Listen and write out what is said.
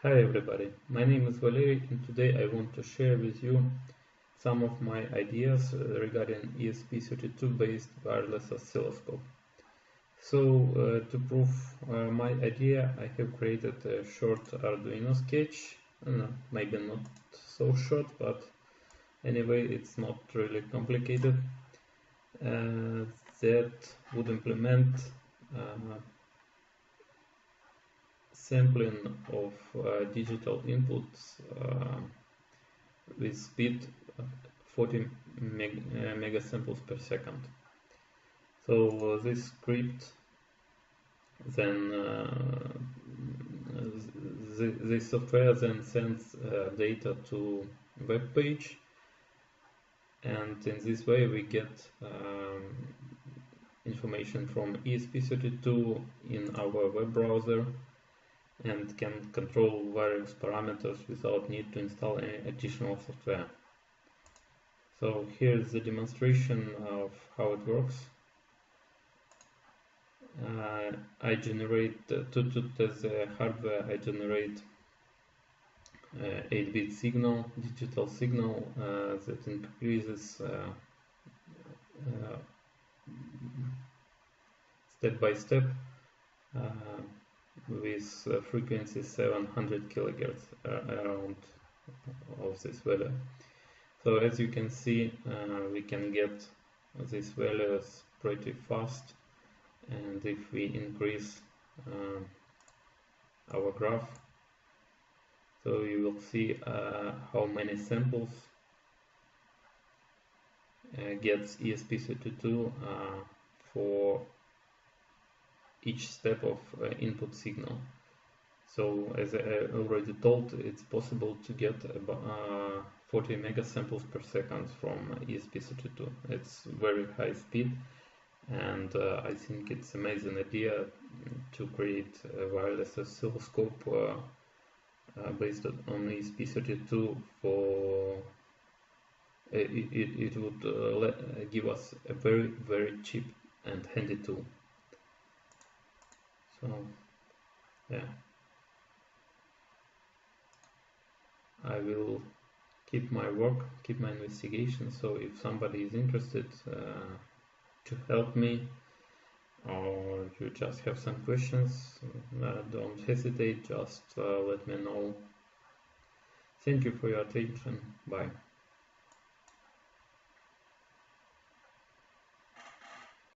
Hi everybody, my name is Valery and today I want to share with you some of my ideas regarding ESP32 based wireless oscilloscope. So to prove my idea, I have created a short Arduino sketch, maybe not so short, but anyway it's not really complicated, that would implement sampling of digital inputs with speed 40 megasamples per second. So this script then the software then sends data to web page, and in this way we get information from ESP32 in our web browser and can control various parameters without need to install any additional software. So here's the demonstration of how it works. I generate, to test the hardware, I generate 8-bit signal, digital signal that increases step by step with frequency 700 kilohertz around of this value. So as you can see, we can get these values pretty fast, and if we increase our graph, so you will see how many samples gets ESP32 for each step of input signal. So as I already told, it's possible to get about 40 megasamples per second from ESP32. It's very high speed, and I think it's an amazing idea to create a wireless oscilloscope based on ESP32 for it would give us a very cheap and handy tool. So yeah, I will keep my work, keep my investigation. So if somebody is interested to help me, or you just have some questions, don't hesitate, just let me know. Thank you for your attention. Bye.